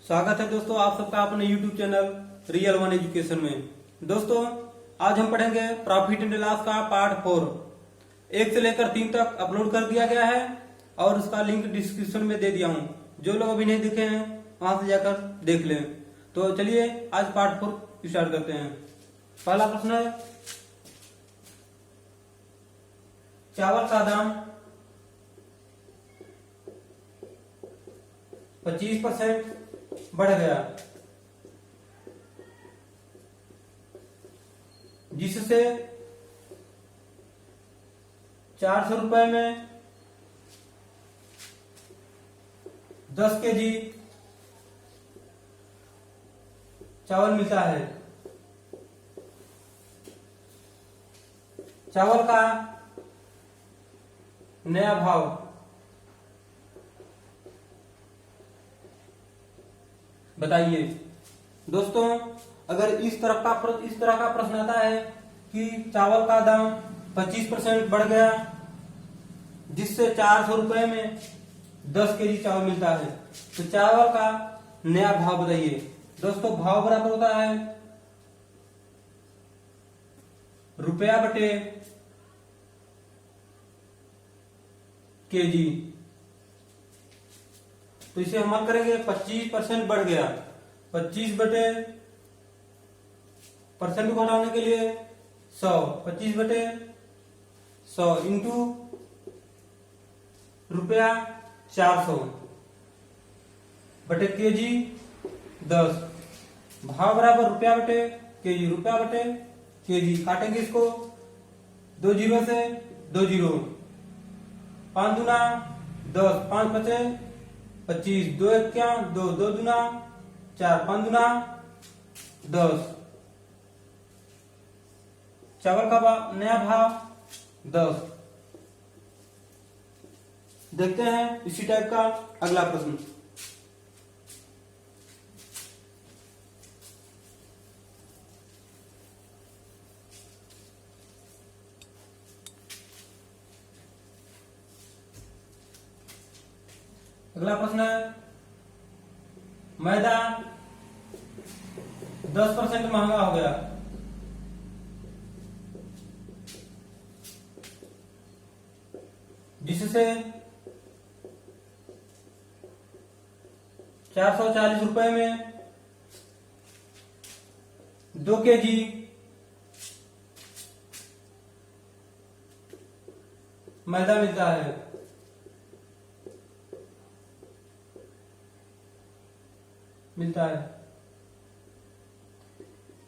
स्वागत है दोस्तों आप सबका अपने YouTube channel real one education में। दोस्तों आज हम पढ़ेंगे प्रॉफिट एंड लॉस का पार्ट 4। 1 से लेकर 3 तक अपलोड कर दिया गया है और उसका लिंक डिस्क्रिप्शन में दे दिया हूं। जो लोग अभी नहीं देखे हैं वहां से जाकर देख लें। तो चलिए आज पार्ट 4 स्टार्ट करते हैं। पहला प्रश्न है, चावल का दाम 25% बढ़ गया, जिससे 400 रुपए में 10 केजी चावल मिलता है। चावल का नया भाव बताइए। दोस्तों अगर इस तरह का प्रश्न आता है कि चावल का दाम 25% बढ़ गया जिससे 400 रुपए में 10 केजी चावल मिलता है, तो चावल का नया भाव बताइए। दोस्तों भाव बराबर होता है रुपया बटे केजी। तो इसे हम हल करेंगे। 25% बढ़ गया, 25 बटे परसेंट को हटाने के लिए 100, 25 बटे 100 इंटू रुपया 400 बटे केजी 10। भाव बराबर रुपया बटे केजी, रुपया बटे केजी। काटेंगे इसको 2 जीरो से 2 जीरो, 5 दूना 10, 5 बचे 25, 2 एक क्या 2, 2 दूना 4, 5 दूना 10। चावल का नया भाव 10। देखते हैं इसी टाइप का अगला प्रश्न। अगला प्रश्न है, मैदा 10% महंगा हो गया, जिससे 440 रुपए में 2 केजी मैदा मिलता है।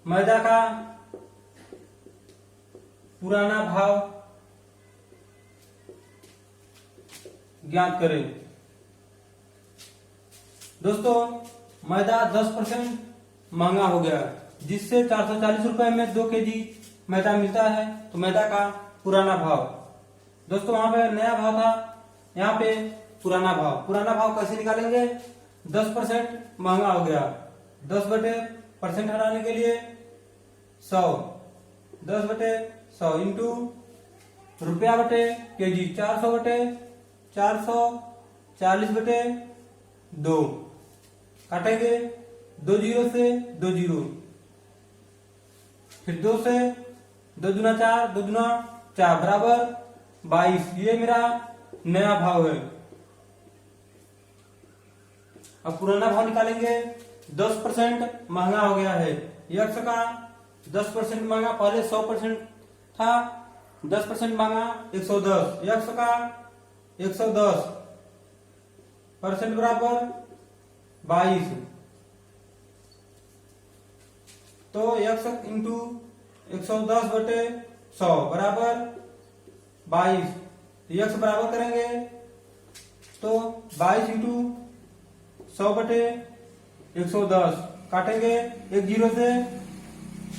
मैदा का पुराना भाव ज्ञात करें। दोस्तों मैदा 10% महंगा हो गया जिससे 440 रुपए में 2 केजी मैदा मिलता है। तो मैदा का पुराना भाव, दोस्तों वहां पे नया भाव था, यहाँ पे पुराना भाव कैसे निकालेंगे? 10% महंगा हो गया, 10 बटे परसेंट हटाने के लिए 100, 10 बटे 100 इंटू रुपया बटे केजी 400 बटे 400, 40 बटे 2। काटेंगे 2 जीरो से 2 जीरो, फिर 2 से 2 दूना 4, 2 दूना 4 बराबर 22। ये मेरा नया भाव है। अब पुराना भाव निकालेंगे। 10% महंगा हो गया है, यक्स का 10% महंगा, पहले 100% था, 10% महंगा 110, यक्स का 110 परसेंट बराबर 22। तो यक्स इंटू 110 बटे 100 बराबर 22। यक्स बराबर करेंगे तो 22 इंटू 100 बटे 110, काटेंगे 1 जीरो से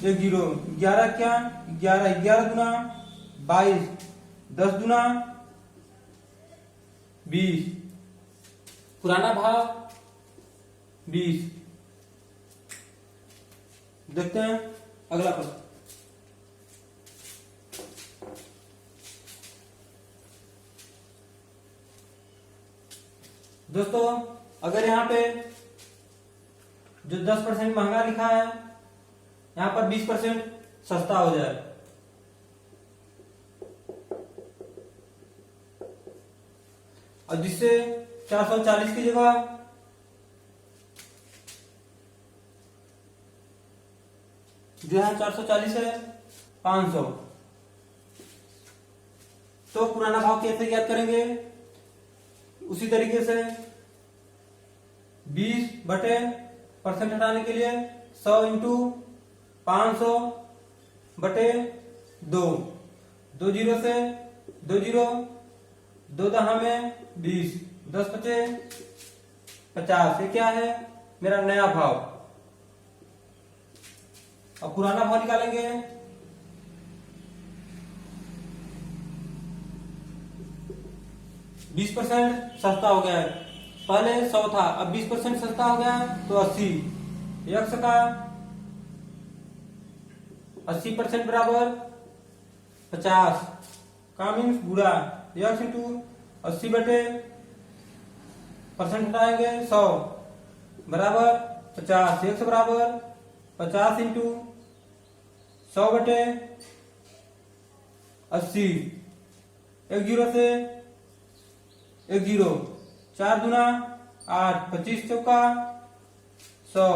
1 जीरो, 11 क्या 11, 11 दूना 22, 10 दूना 20, पुराना भाव 20। देखते हैं अगला प्रश्न। दोस्तों अगर यहाँ पे जो 10% महंगा लिखा है यहाँ पर 20% सस्ता हो जाए। और जिससे 440 की जगह जो है 440 है 500। तो पुराना भाव कैसे ज्ञात करेंगे? उसी तरीके से 20/% हटाने के लिए 100 इंटू 500 बटे 2, 2 जीरो से 2 जीरो, 2 दहा में 20, 10 बचे 50। ये क्या है? मेरा नया भाव। अब पुराना भाव निकालेंगे। बीस % सस्ता हो गया है। पहले 100 था, अब 20% सस्ता हो गया है तो 80। यक्स का 80% बराबर 50 का मीन्स गुणा यक्स इंटू 80 बटे परसेंट हटाएंगे 100 बराबर 50। यक्स बराबर 50 इंटू 100 बटे 80। 1 जीरो से 1 जीरो, 4 दूना 8, 25 चौका 100,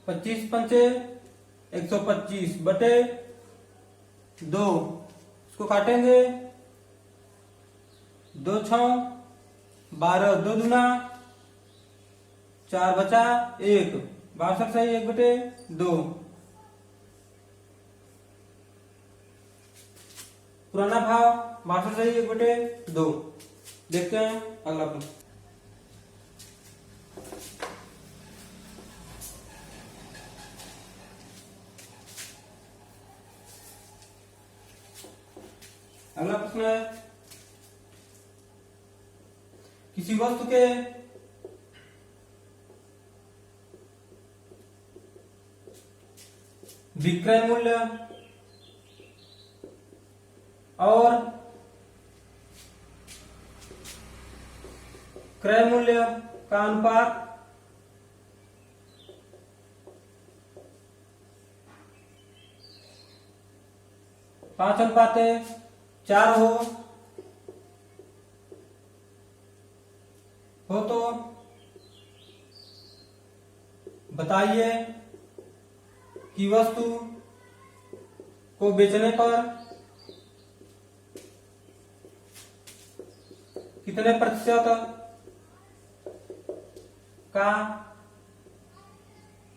25 पंचे 125 बटे 2। इसको काटेंगे 2 छः 12, 2 दूना 4 बचा 1, 62 से 1 बटे 2। पुराना भाव 62 से 1 बटे 2। देखते हैं अगला प्रश्न। अगला प्रश्न है किसी वस्तु के विक्रय मूल्य और क्रय मूल्य का अनुपात 5:4 हो तो बताइए कि वस्तु को बेचने पर कितने प्रतिशत का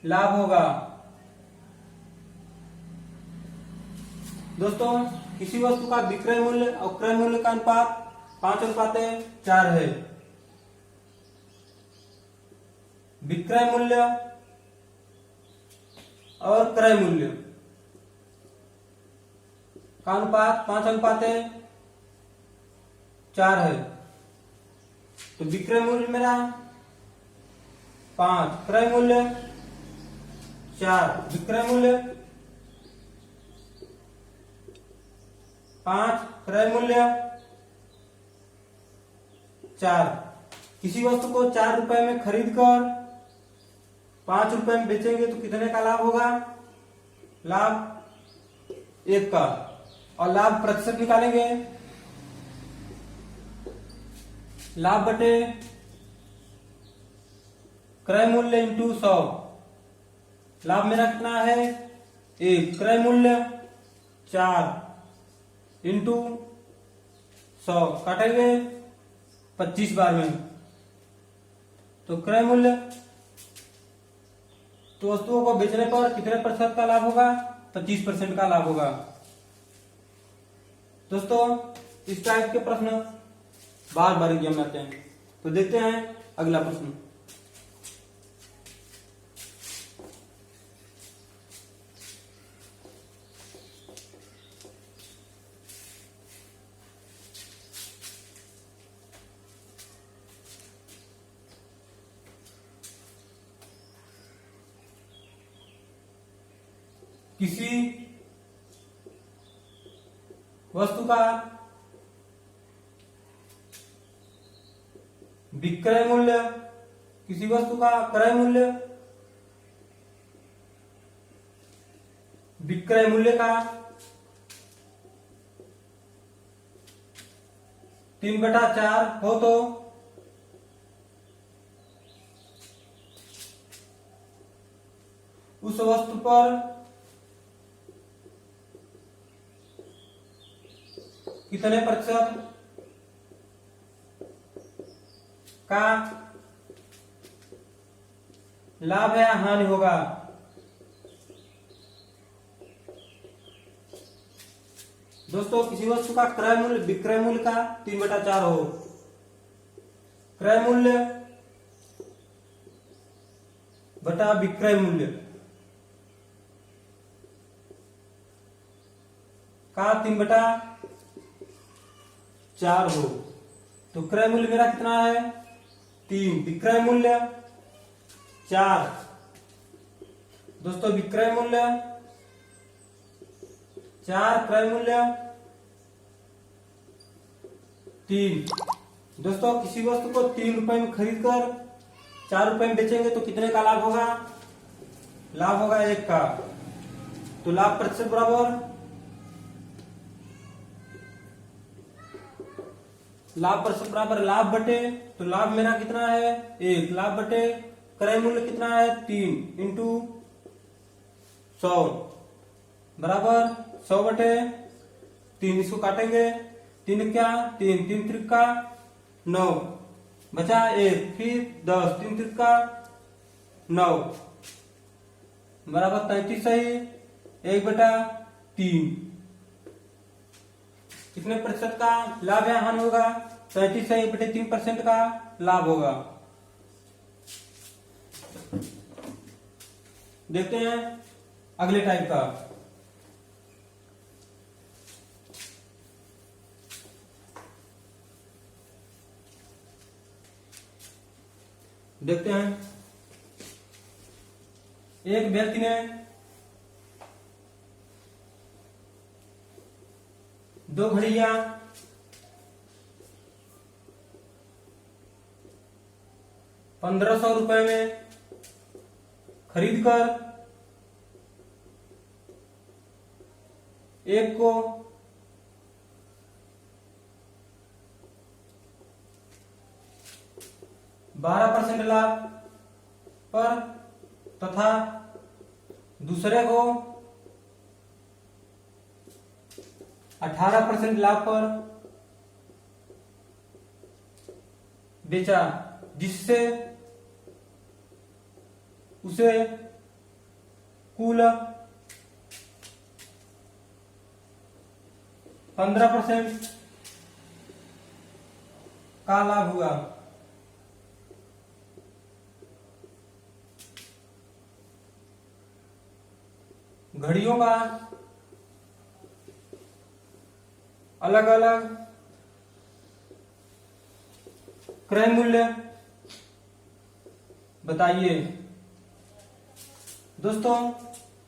लाभ होगा। दोस्तों, किसी वस्तु का विक्रय मूल्य और क्रय मूल्य का अनुपात 5:4 है। विक्रय मूल्य और क्रय मूल्य का अनुपात 5:4 है। तो विक्रय मूल्य मेरा 5, क्रय मूल्य 4। विक्रय मूल्य 5, क्रय मूल्य 4। किसी वस्तु को 4 रुपए में खरीद कर 5 रुपए में बेचेंगे तो कितने का लाभ होगा? लाभ 1 का। और लाभ प्रतिशत निकालेंगे। लाभ बटे क्रय मूल्य इंटू 100। लाभ मेरा कितना है? 1। क्रय मूल्य 4 इंटू 100 काटेंगे 25 बार में। तो क्रय मूल्य तो वस्तुओं को बेचने पर कितने प्रतिशत का लाभ होगा? 25% का लाभ होगा। दोस्तों, इस टाइप के प्रश्न बार बार एग्जाम में आते हैं। तो देखते हैं अगला प्रश्न। किसी वस्तु का विक्रय मूल्य किसी वस्तु का क्रय मूल्य विक्रय मूल्य का 3/4 हो तो उस वस्तु पर कितने प्रतिशत का लाभ या हानि होगा। दोस्तों किसी वस्तु का क्रय मूल्य विक्रय मूल्य का 3/4 हो, क्रय मूल्य बटा विक्रय मूल्य का 3/4 हो, तो क्रय मूल्य मेरा कितना है 3, विक्रय मूल्य 4। दोस्तों विक्रय मूल्य 4, क्रय मूल्य 3। दोस्तों किसी वस्तु को 3 रुपए में खरीद कर 4 रुपए में बेचेंगे तो कितने का लाभ होगा, लाभ होगा 1 का। तो लाभ प्रतिशत बराबर लाभ बटे, तो लाभ मेरा कितना है 1, लाभ बटे क्रय मूल्य कितना है 3 इंटू 100 बराबर 100/3। इसको काटेंगे 3 क्या 3, 3 त्रिका 9 बचा 1, फिर 10, 3 त्रिका 9 बराबर 33 सही 1/3। कितने प्रतिशत का लाभ या हानि होगा, 33 से 1/3% का लाभ होगा। देखते हैं अगले टाइप का। देखते हैं एक व्यक्ति ने 2 घड़ियां 1500 रुपए में खरीद कर एक को 12% लाभ पर तथा दूसरे को 18% लाभ पर बेचा, जिससे उसे कुल 15% का लाभ हुआ। घड़ियों का अलग अलग क्रय मूल्य बताइए। दोस्तों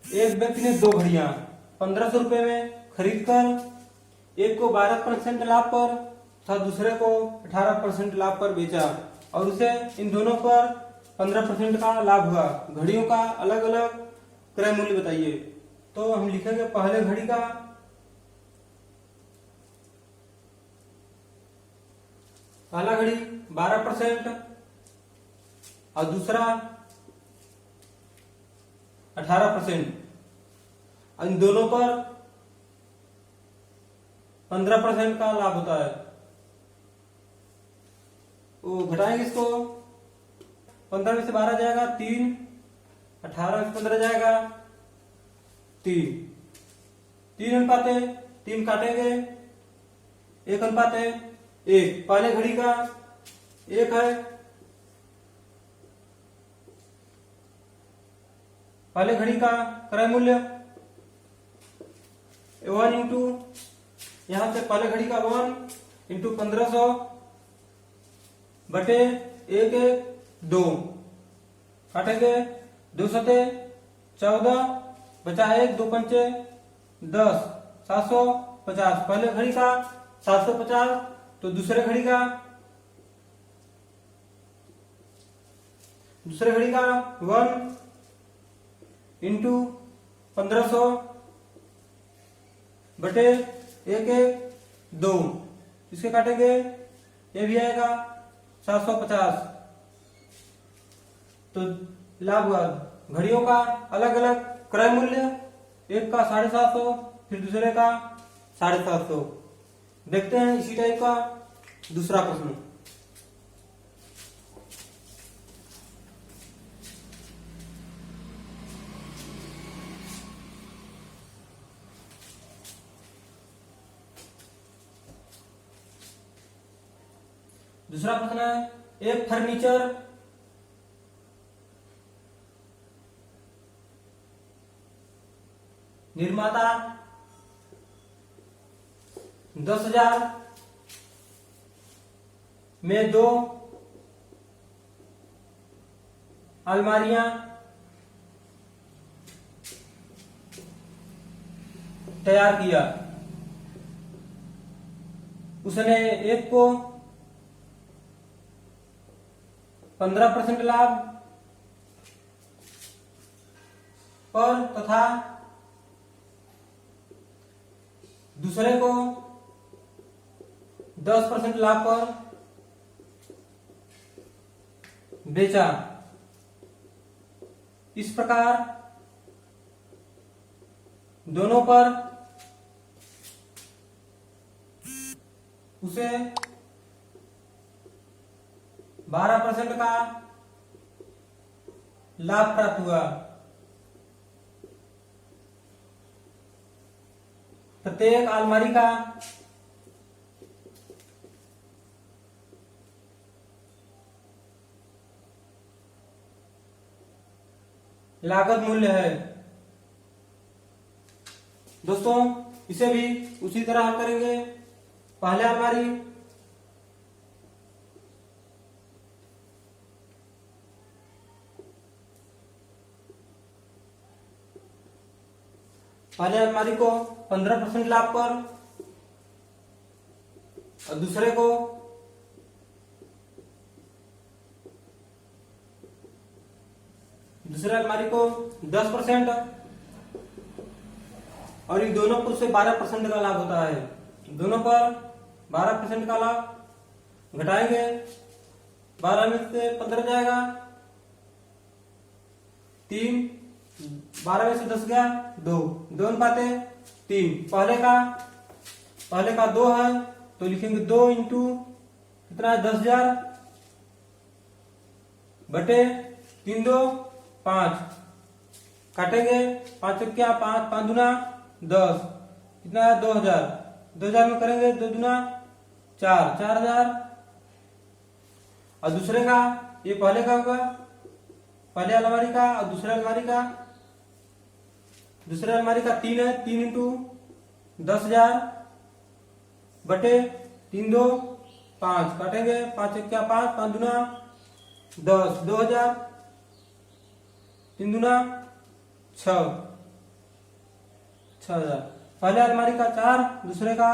एक व्यक्ति ने 2 घड़ियां 1500 रुपए में खरीद कर एक को 12% लाभ पर तथा दूसरे को 18% लाभ पर बेचा और उसे इन दोनों पर 15% का लाभ हुआ। घड़ियों का अलग अलग क्रय मूल्य बताइए। तो हम लिखेंगे पहले घड़ी का पहला घड़ी 12% और दूसरा 18%, इन दोनों पर 15% का लाभ होता है। वो घटाएंगे इसको, 15 में से 12 जाएगा 3, 18 में से 15 जाएगा 3, 3 अनुपात 3 काटेंगे 1 अनुपात 1। पहले घड़ी का 1 है, पहले घड़ी का क्रय मूल्य 1 इंटू यहां से पहले घड़ी का 1 इंटू 1500 बटे 1 2 काटेंगे 2 सते 14 बचा 1 2 पंचे 10 750। पहले घड़ी का 750 तो दूसरे घड़ी का दूसरे घड़ी का 1 इंटू 1500 बटे 1 1 2, इसके काटेंगे, ये भी आएगा 750। तो लाभ हुआ घड़ियों का अलग अलग क्रय मूल्य, एक का 750, फिर दूसरे का 750। देखते हैं इसी टाइप का दूसरा प्रश्न। दूसरा प्रश्न है, एक फर्नीचर निर्माता 10,000 में 2 अलमारियां तैयार किया। उसने एक को 15% लाभ पर तथा दूसरे को 10% लाभ पर बेचा। इस प्रकार दोनों पर उसे 12% का लाभ प्राप्त हुआ। प्रत्येक अलमारी का लागत मूल्य है। दोस्तों इसे भी उसी तरह हम करेंगे। पहले अलमारी को 15% लाभ पर और दूसरे को दूसरे अलमारी को 10% और इन दोनों पर से 12% का लाभ होता है। दोनों पर 12% का लाभ घटाएंगे, 12 में से 15 जाएगा, 3, 12 में से 10 गया 2, 2 पाते 3। पहले का 2 है तो लिखेंगे 2 इंटू कितना है 10,000 बटे 3 2 5, काटेंगे 5 क्या 5 5 दूना 10, कितना है 2,000, 2,000 में करेंगे 2 दूना 4, 4,000। और दूसरे का ये पहले का होगा, पहले अलमारी का और दूसरे अलमारी का 3 है, 3 इंटू 10,000 बटे 3 2 5, काटेंगे 5 क्या 5 5 दूना 10, 2,000, 3 दूना 6, 6,000। पहले अलमारी का 4, दूसरे का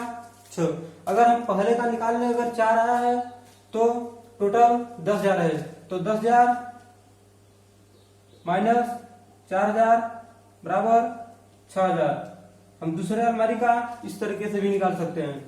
6। अगर हम पहले का निकाल लें, अगर 4 आया है तो टोटल 10,000 है, तो 10,000 माइनस 4,000 बराबर 6,000। हम दूसरे अलमारी का इस तरीके से भी निकाल सकते हैं।